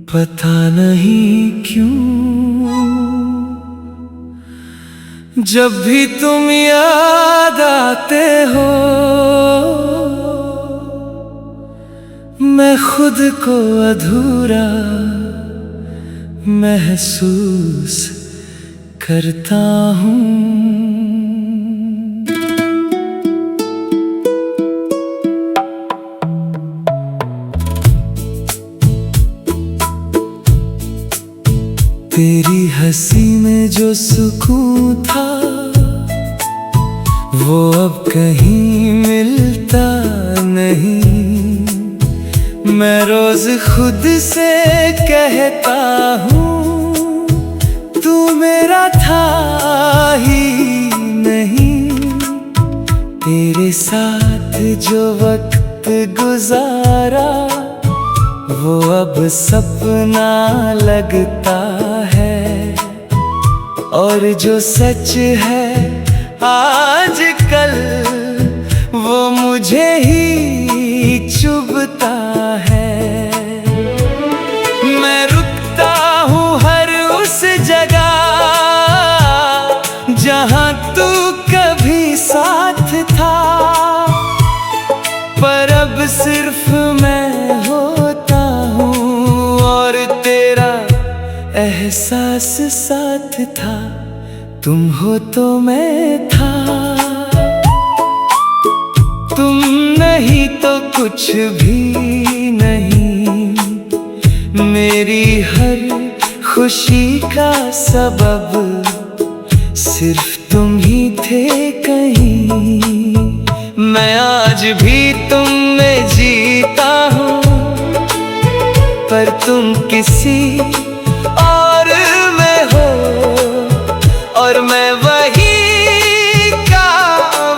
पता नहीं क्यों जब भी तुम याद आते हो मैं खुद को अधूरा महसूस करता हूँ। तेरी हंसी में जो सुकून था वो अब कहीं मिलता नहीं। मैं रोज खुद से कहता हूँ तू मेरा था ही नहीं। तेरे साथ जो वक्त गुजारा वो अब सपना लगता है और जो सच है आजकल वो मुझे ही चुभता है। मैं रुकता हूँ हर उस जगह जहाँ तू कभी साथ था, पर अब सिर्फ मैं होता हूँ और तेरा एहसास साथ था। तुम हो तो मैं था, तुम नहीं तो कुछ भी नहीं। मेरी हर खुशी का सबब सिर्फ तुम ही थे कहीं। मैं आज भी तुम में जीता हूँ पर तुम किसी और में हो और मैं वही का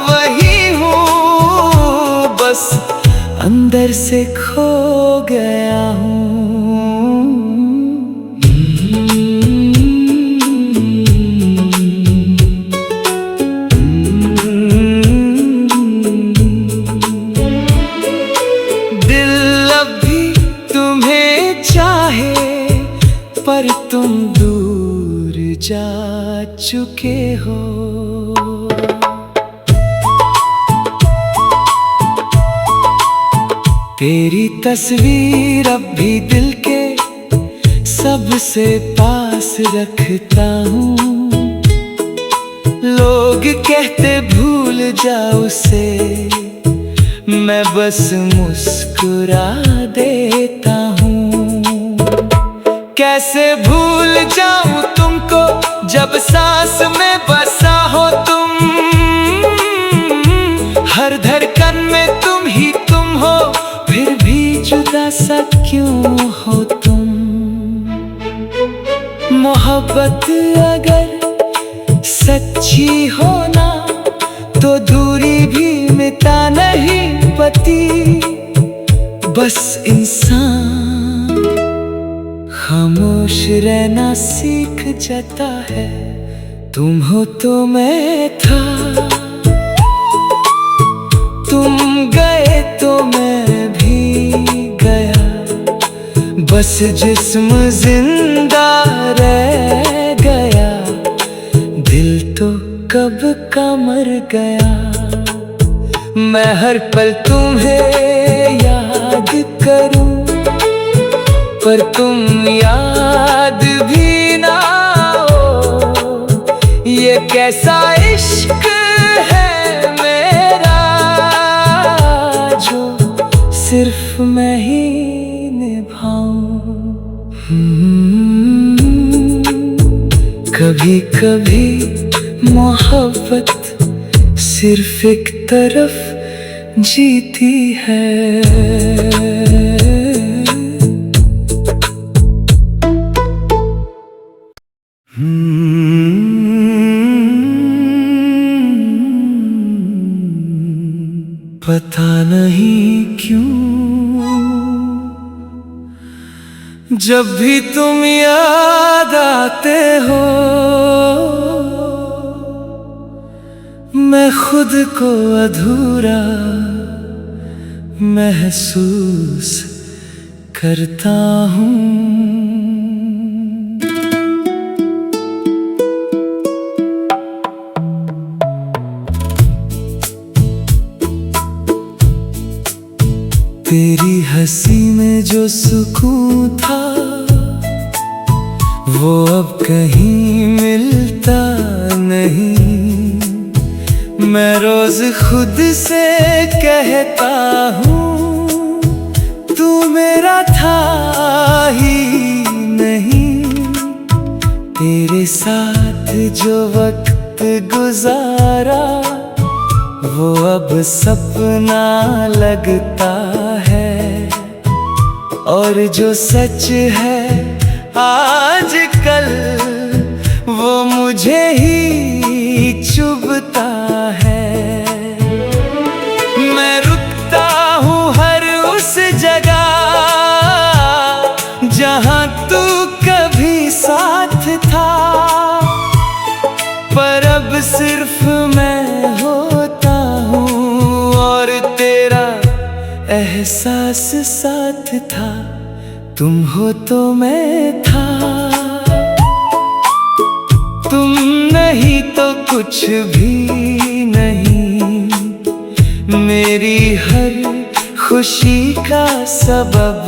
वही हूँ, बस अंदर से खो गया हूँ। पर तुम दूर जा चुके हो। तेरी तस्वीर अब भी दिल के सबसे पास रखता हूँ। लोग कहते भूल जा उसे, मैं बस मुस्कुरा देता हूँ। कैसे भूल जाऊं तुमको जब सांस में बसा हो तुम। हर धड़कन में तुम ही तुम हो, फिर भी जुदा सा क्यों हो तुम। मोहब्बत अगर सच्ची हो ना तो दूरी भी मिटा नहीं पाती। बस इंसान खामोश रहना सीख जाता है। तुम हो तो मैं था, तुम गए तो मैं भी गया। बस जिस्म जिंदा रह गया, दिल तो कब का मर गया। मैं हर पल तुम्हें याद करूं पर तुम याद भी ना हो। ये कैसा इश्क है मेरा जो सिर्फ मैं ही निभाऊं। कभी कभी मोहब्बत सिर्फ एक तरफ जीती है। पता नहीं क्यों जब भी तुम याद आते हो मैं खुद को अधूरा महसूस करता हूँ। तेरी हंसी में जो सुकून था वो अब कहीं मिलता नहीं। मैं रोज खुद से कहता हूँ तू मेरा था ही नहीं। तेरे साथ जो वक्त गुजारा वो अब सपना लगता है। और जो सच है आजकल वो मुझे ही चुभता है। मैं रुकता हूँ हर उस जगह जहाँ तू कभी साथ था, पर अब सिर्फ मैं होता हूँ और तेरा एहसास साथ था। तुम हो तो मैं था, तुम नहीं तो कुछ भी नहीं। मेरी हर खुशी का सबब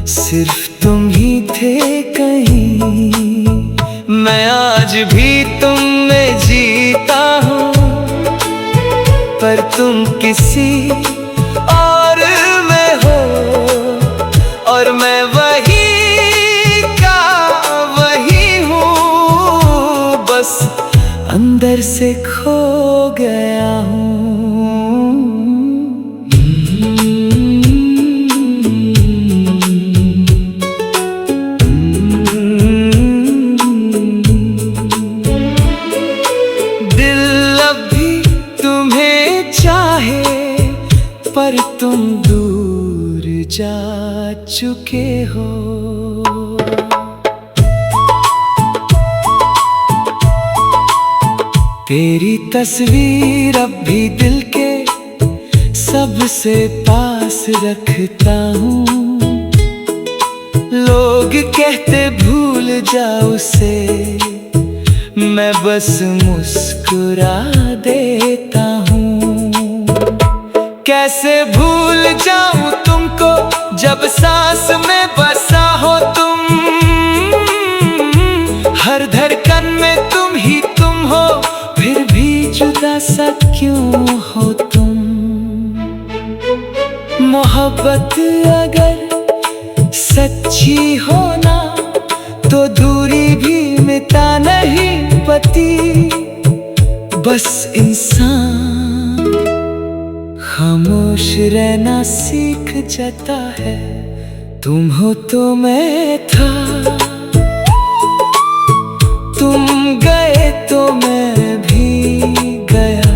सिर्फ तुम ही थे कहीं। मैं आज भी तुम में जीता हूँ, पर तुम किसी और में हो और मैं वही का वही हूँ। बस अंदर से खो गया हूँ। दिल अब भी तुम्हें चाहे, पर तुम दूर जा चुके हो। तेरी तस्वीर अब भी दिल के सबसे पास रखता हूँ। लोग कहते भूल जाओ उसे, मैं बस मुस्कुरा देता हूँ। कैसे भूल जाऊं तुमको जब सांस में बसा हो तुम। हर धड़कन में तुम ही तुम हो, फिर भी जुदा सा क्यों हो तुम। मोहब्बत अगर सच्ची हो ना तो दूरी भी मिटा नहीं पाती। बस इंसान खामोश रहना सीख जाता है। तुम हो तो मैं था, तुम गए तो मैं भी गया।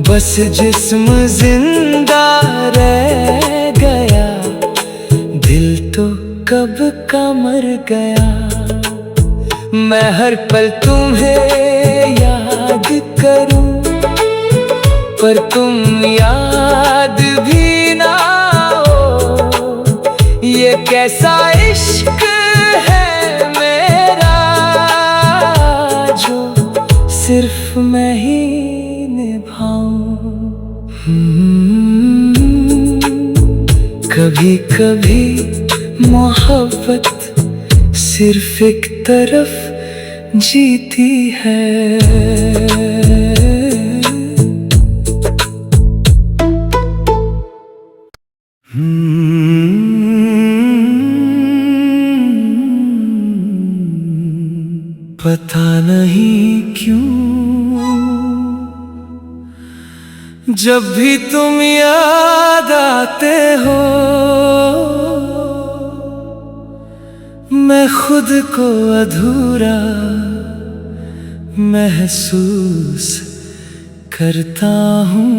बस जिस्म जिंदा रह गया, दिल तो कब का मर गया। मैं हर पल तुम्हें याद करूं, पर तुम याद भी ना हो। ये कैसा इश्क है मेरा जो सिर्फ मैं ही निभाऊं। कभी कभी मोहब्बत सिर्फ एक तरफ जीती है। पता नहीं क्यों जब भी तुम याद आते हो मैं खुद को अधूरा महसूस करता हूँ।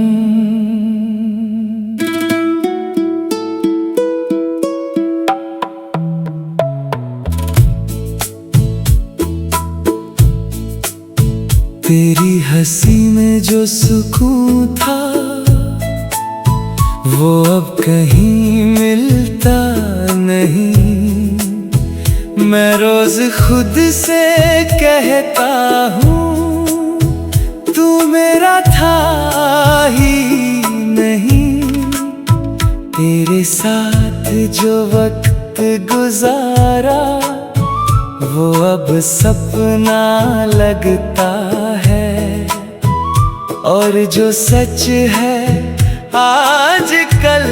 तेरी हंसी में जो सुकून था वो अब कहीं मिलता नहीं। मैं रोज खुद से कहता हूँ तू मेरा था ही नहीं। तेरे साथ जो वक्त गुजारा वो अब सपना लगता है, और जो सच है आजकल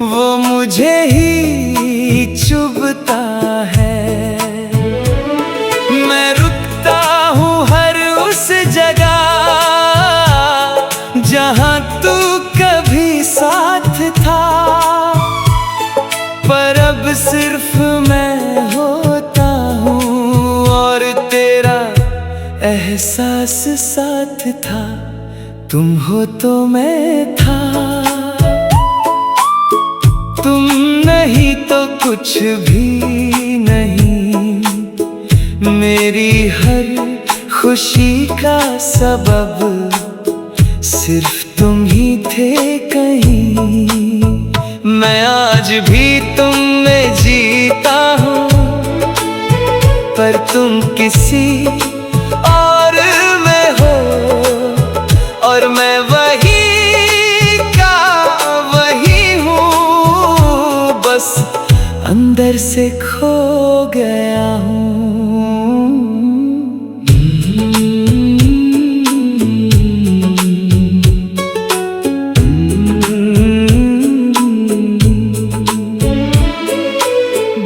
वो मुझे ही चुभता है। मैं रुकता हूँ हर उस जगह जहाँ तू कभी साथ था, पर अब सिर्फ मैं होता हूँ और तेरा एहसास साथ था। तुम हो तो मैं था, तुम नहीं तो कुछ भी नहीं। मेरी हर खुशी का सबब सिर्फ तुम ही थे कहीं। मैं आज भी तुम में जीता हूँ, पर तुम किसी और में हो, और मैं वही का वही हूँ, बस अंदर से खो गया हूँ।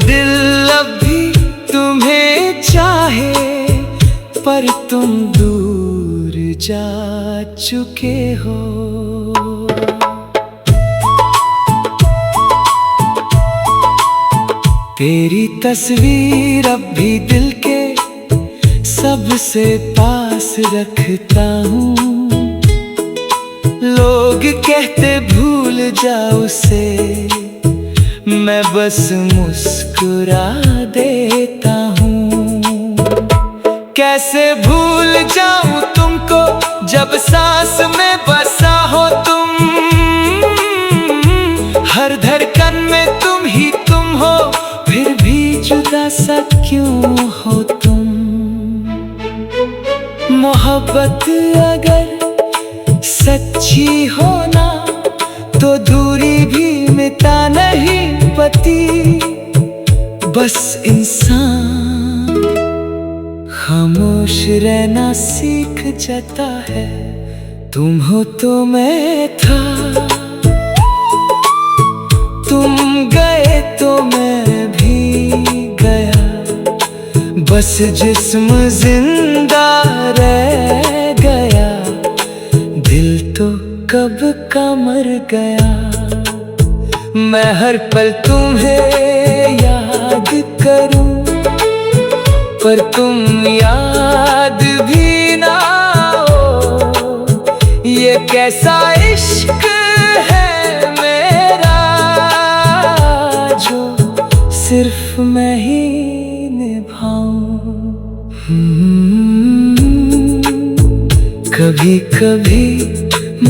दिल अब भी तुम्हें चाहे, पर तुम दूर जा चुके हो। तेरी तस्वीर अब भी दिल के सबसे पास रखता हूँ। लोग कहते भूल जाओ उसे, मैं बस मुस्कुरा देता हूँ। कैसे भूल जाऊं तुमको जब सांस में बसा हो तुम। हर धड़कन में तुम ही तुम हो, फिर भी जुदा सा क्यों हो तुम। मोहब्बत अगर सच्ची हो ना तो दूरी भी मिटा नहीं पाती। बस इंसान खामोश रहना सीख जाता है। तुम हो तो मैं था, तुम गए तो मैं भी गया। बस जिस्म जिंदा रह गया, दिल तो कब का मर गया। मैं हर पल तुम्हें याद करूं, पर तुम याद भी ना हो। ये कैसा इश्क है मेरा जो सिर्फ मैं ही निभाऊं। कभी कभी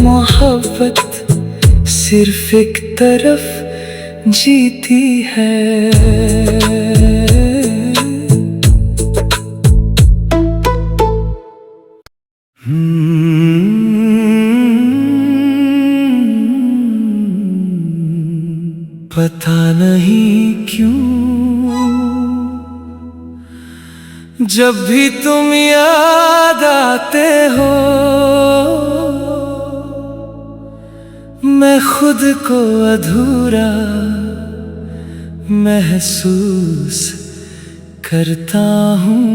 मोहब्बत सिर्फ एक तरफ जीती है। पता नहीं क्यों जब भी तुम याद आते हो, मैं खुद को अधूरा महसूस करता हूँ।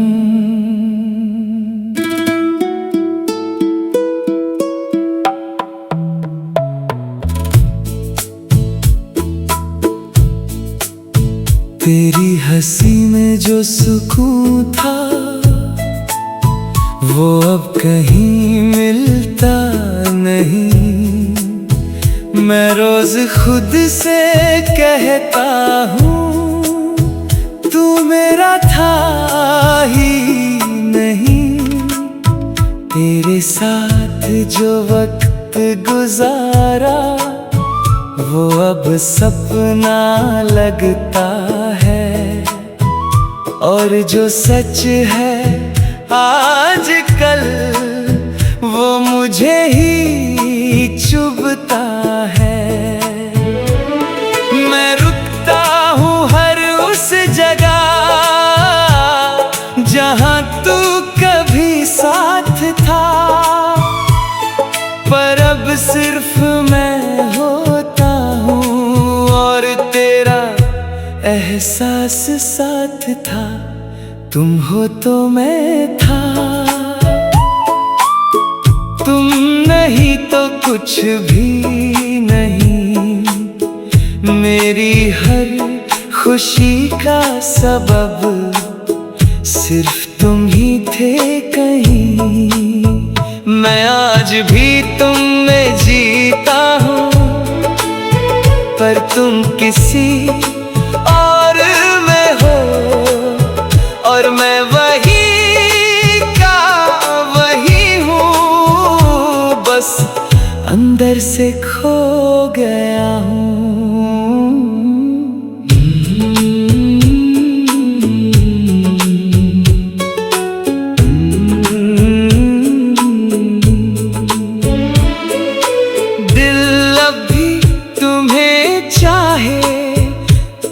तेरी हंसी में जो सुकून था वो अब कहीं मिलता नहीं। मैं रोज खुद से कहता हूँ तू मेरा था ही नहीं। तेरे साथ जो वक्त गुजारा वो अब सपना लगता है, और जो सच है आजकल वो मुझे ही चुभता है। मैं रुकता हूँ हर उस जगह जहाँ तू कभी साथ था, पर अब सिर्फ मैं होता हूँ और तेरा एहसास साथ था। तुम हो तो मैं था, तुम नहीं तो कुछ भी नहीं। मेरी हर खुशी का सबब सिर्फ तुम ही थे कहीं। मैं आज भी तुम में जीता हूँ, पर तुम किसी और में हो, और मैं वही का वही हूँ, बस अंदर से खो गया हूँ।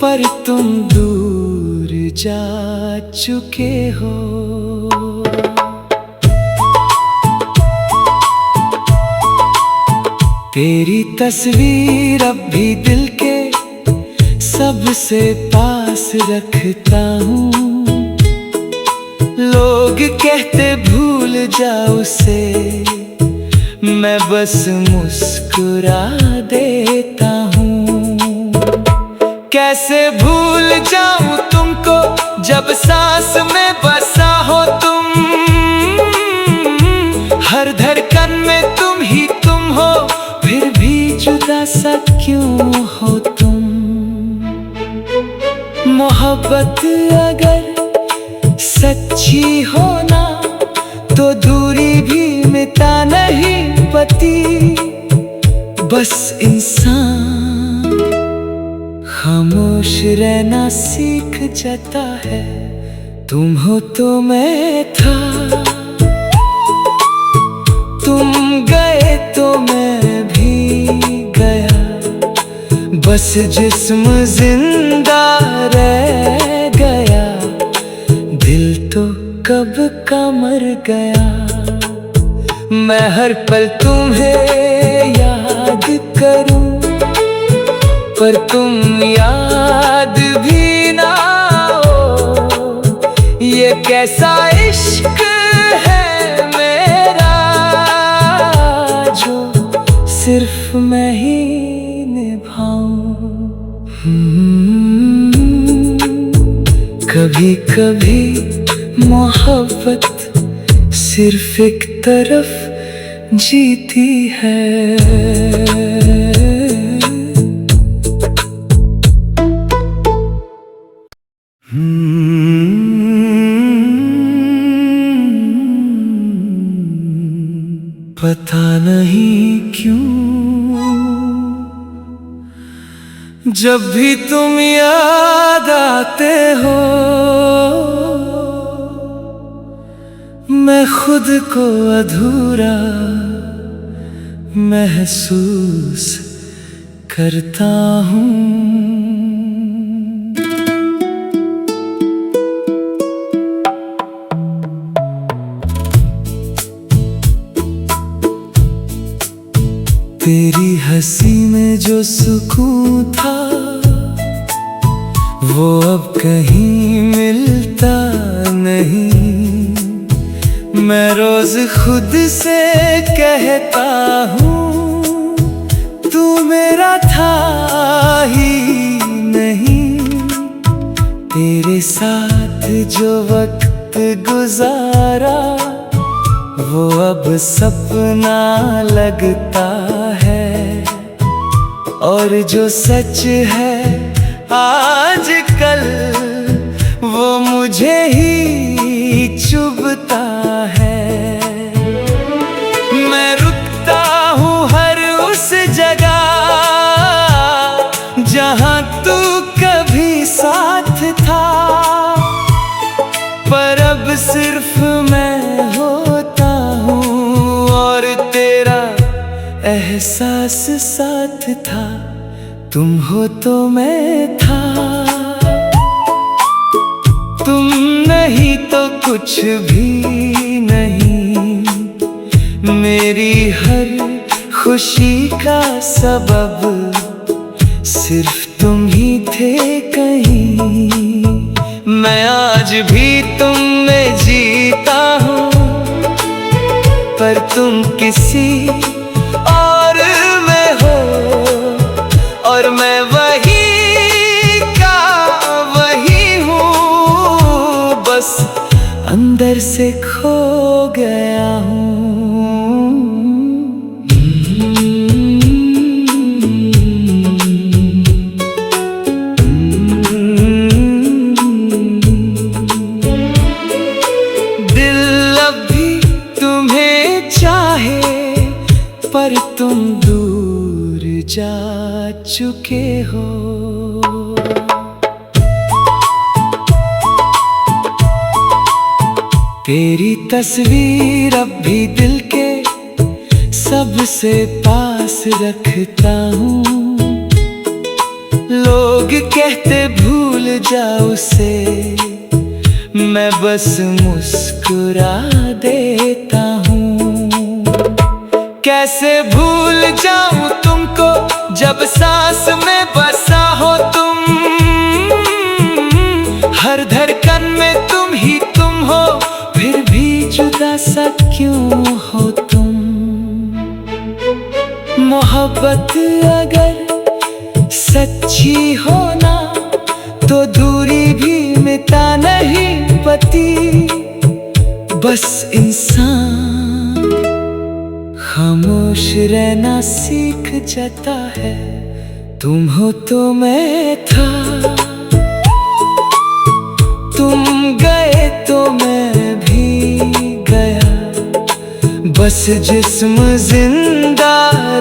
पर तुम दूर जा चुके हो। तेरी तस्वीर अब भी दिल के सबसे पास रखता हूँ। लोग कहते भूल जा उसे, मैं बस मुस्कुरा देता हूँ। कैसे भूल जाऊं तुमको जब सांस में बसा हो तुम। हर धड़कन में तुम ही तुम हो, फिर भी जुदा सा क्यों हो तुम। मोहब्बत अगर सच्ची हो ना तो दूरी भी मिटा नहीं पाती। बस इंसान खामोश रहना सीख जाता है। तुम हो तो मैं था, तुम गए तो मैं भी गया। बस जिस्म जिंदा रह गया, दिल तो कब का मर गया। मैं हर पल तुम्हें याद करूं, पर तुम याद भी ना हो। ये कैसा इश्क है मेरा जो सिर्फ मैं ही निभाऊं। कभी कभी मोहब्बत सिर्फ एक तरफ जीती है। पता नहीं क्यों जब भी तुम याद आते हो, मैं खुद को अधूरा महसूस करता हूँ। तेरी हंसी में जो सुकून था वो अब कहीं मिलता नहीं। मैं रोज खुद से कहता हूँ तू मेरा था ही नहीं। तेरे साथ जो वक्त गुजारा वो अब सपना लगता है, और जो सच है आजकल वो मुझे ही चुभता है। मैं एहसास साथ था, तुम हो तो मैं था। तुम नहीं तो कुछ भी नहीं, मेरी हर खुशी का सबब सिर्फ तुम ही थे कहीं। मैं आज भी तुम में जीता हूँ, पर तुम किसी और में हो, और मैं वही का वही हूँ, बस अंदर से खो गया हूँ। पर तुम दूर जा चुके हो। तेरी तस्वीर अब भी दिल के सबसे पास रखता हूँ। लोग कहते भूल जाओ उसे, मैं बस मुस्कुरा देता हूँ। कैसे भूल जाऊं तुमको जब सांस में बसा हो तुम। हर धड़कन में तुम ही तुम हो, फिर भी जुदा सा क्यों हो तुम। मोहब्बत अगर सच्ची हो ना, तो दूरी भी मिटा नहीं पाती। बस इंसान खामोश रहना सीख जाता है, तुम हो तो मैं था। तुम गए तो मैं भी गया, बस जिस्म जिंदा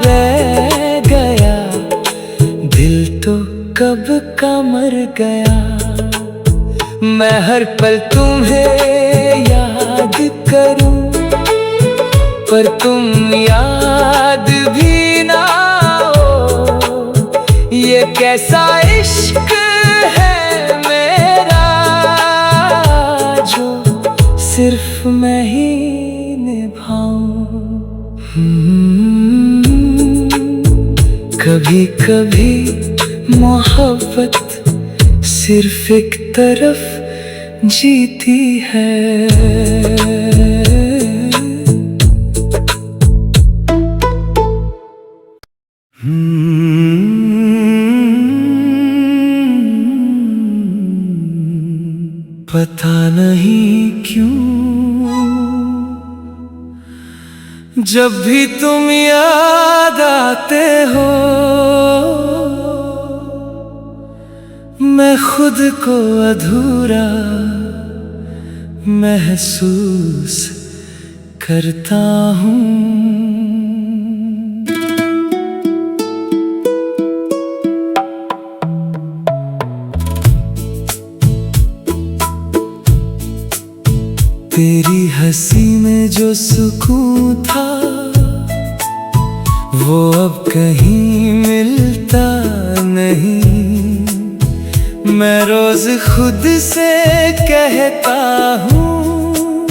रह गया, दिल तो कब का मर गया। मैं हर पल तुम्हें याद करूं, पर तुम याद भी ना हो। ये कैसा इश्क है मेरा, जो सिर्फ मैं ही निभाऊं। कभी कभी मोहब्बत सिर्फ एक तरफ जीती है। पता नहीं क्यों जब भी तुम याद आते हो, मैं खुद को अधूरा महसूस करता हूँ। तेरी हंसी में जो सुकून था, वो अब कहीं मिलता नहीं। मैं रोज खुद से कहता हूँ,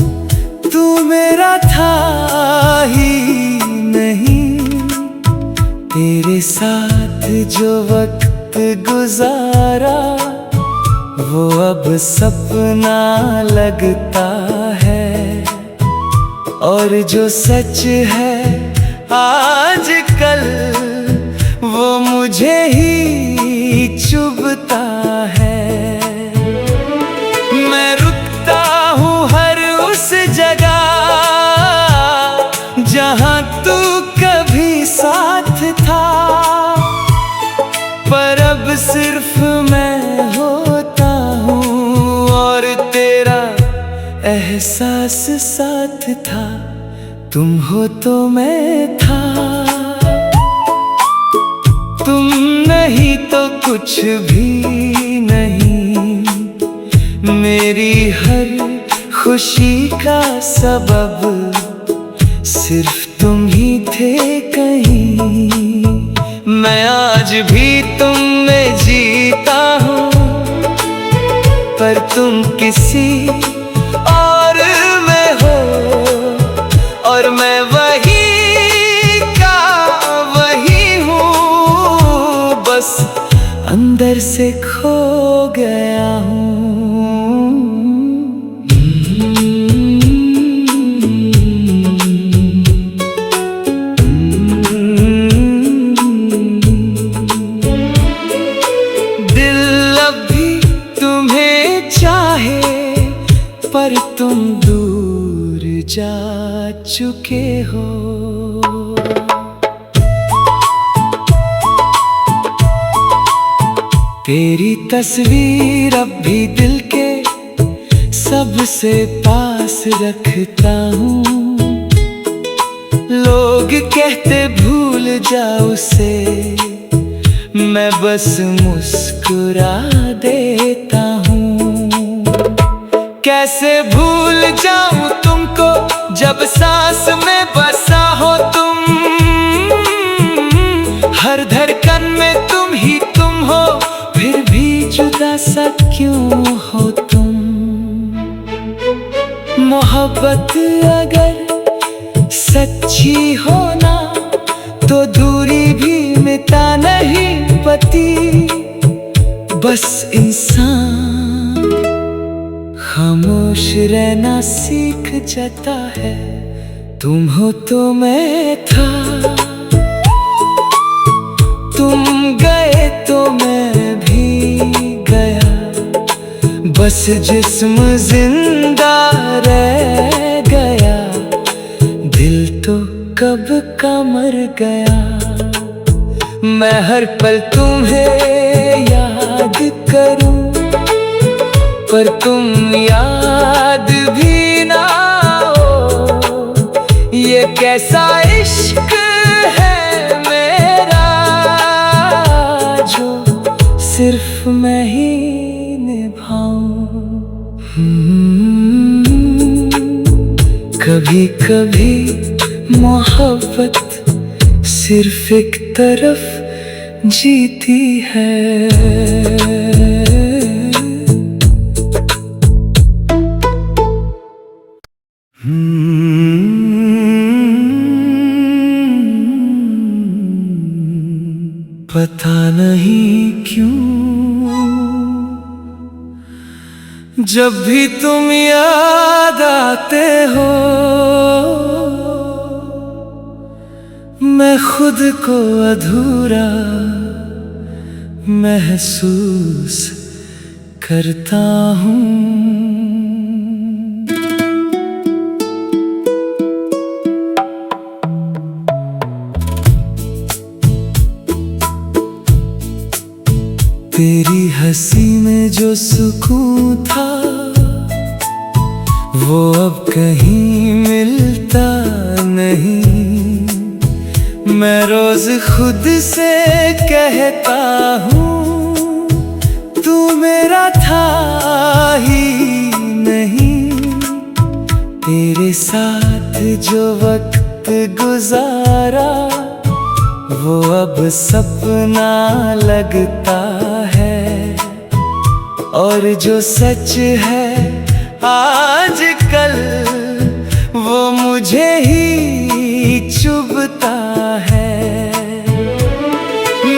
तू मेरा था ही नहीं। तेरे साथ जो वक्त गुजारा, वो अब सपना लगता है। और जो सच है आजकल, वो मुझे ही चुभता है। मैं रुकता हूँ हर उस जगह जहाँ तू कभी साथ था, पर अब सिर्फ मैं होता हूँ और तेरा एहसास साथ था। तुम हो तो मैं था, तुम नहीं तो कुछ भी नहीं। मेरी हर खुशी का सबब सिर्फ तुम ही थे कहीं। आज भी तुम में जीता हूँ, पर तुम किसी और में हो, और मैं वही का वही हूँ, बस अंदर से खो गया हूँ। पर तुम दूर जा चुके हो। तेरी तस्वीर अब भी दिल के सबसे पास रखता हूँ। लोग कहते भूल जा उसे, मैं बस मुस्कुरा देता हूँ। कैसे भूल जाऊं तुमको जब सांस में बसा हो तुम, हर धड़कन में तुम ही तुम हो, फिर भी जुदा सा क्यों हो तुम। मोहब्बत अगर सच्ची हो ना, तो दूरी भी मिटा नहीं पाती। बस इंसान खामोश रहना सीख जाता है। तुम हो तो मैं था, तुम गए तो मैं भी गया, बस जिस्म जिंदा रह गया, दिल तो कब का मर गया। मैं हर पल तुम्हें याद करूं, पर तुम याद भी ना हो। ये कैसा इश्क है मेरा, जो सिर्फ मैं ही निभाऊं। कभी कभी मोहब्बत सिर्फ एक तरफ जीती है। पता नहीं क्यों जब भी तुम याद आते हो, मैं खुद को अधूरा महसूस करता हूँ। तेरी हंसी में जो सुकून था, वो अब कहीं मिलता नहीं। मैं रोज खुद से कहता हूँ, तू मेरा था ही नहीं। तेरे साथ जो वक्त गुजारा, वो अब सपना लगता है। और जो सच है आजकल, वो मुझे ही चुभता है।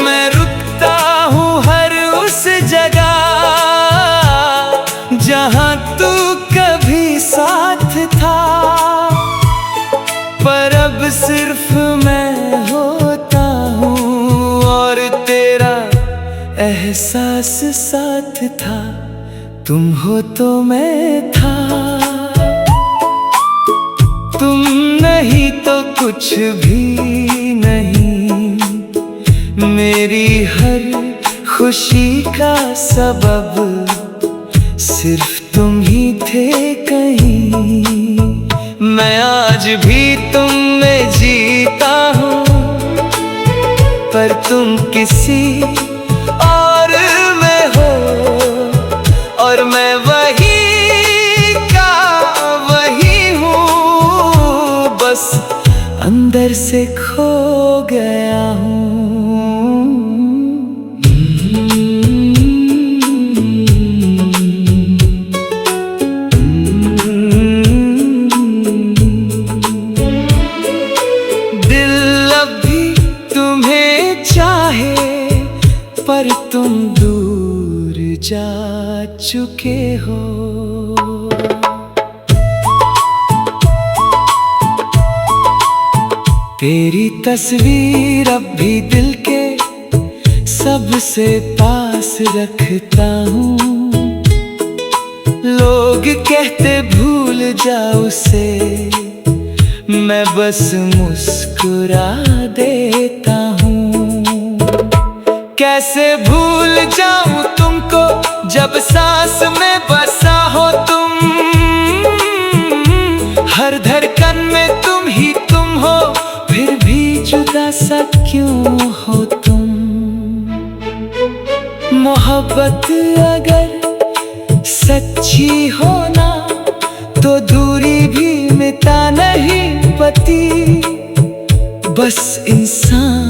मैं रुकता हूँ हर उस जगह जहाँ तू कभी साथ था, पर अब सिर्फ मैं होता हूँ और तेरा एहसास साथ था। तुम हो तो मैं था, तुम नहीं तो कुछ भी नहीं। मेरी हर खुशी का सबब सिर्फ तुम ही थे कहीं। मैं आज भी तुम में जीता हूँ, पर तुम किसी और में हो, और मैं वही का वही हूँ, बस अंदर से खो गया हूँ। चुके हो। तेरी तस्वीर अब भी दिल के सबसे पास रखता हूँ। लोग कहते भूल जाओ उसे, मैं बस मुस्कुरा देता हूँ। कैसे भूल जाऊं तुमको जब सांस में बसा हो तुम। हर धड़कन में तुम ही तुम हो, फिर भी जुदा सा क्यों हो तुम। मोहब्बत अगर सच्ची हो ना, तो दूरी भी मिटा नहीं पाती। बस इंसान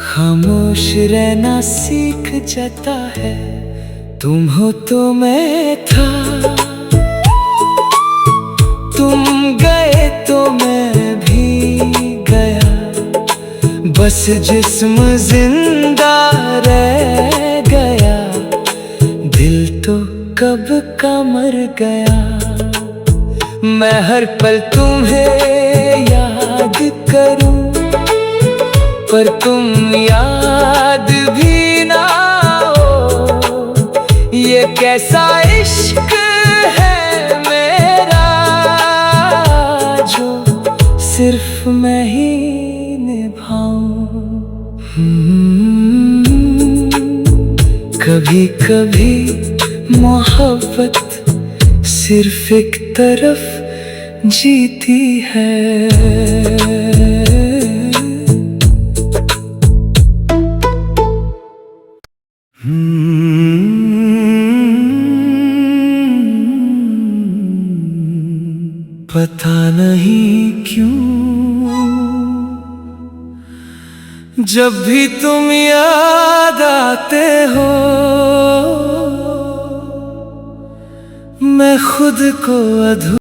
खामोश रहना सीख जाता है। तुम हो तो मैं था, तुम गए तो मैं भी गया। बस जिस्म जिंदा रह गया, दिल तो कब का मर गया। मैं हर पल तुम्हें याद करूं, पर तुम याद भी ना हो। ये कैसा इश्क है मेरा, जो सिर्फ मैं ही निभाऊं। कभी कभी मोहब्बत सिर्फ एक तरफ जीती है। पता नहीं क्यों जब भी तुम याद आते हो, मैं खुद को अधूरा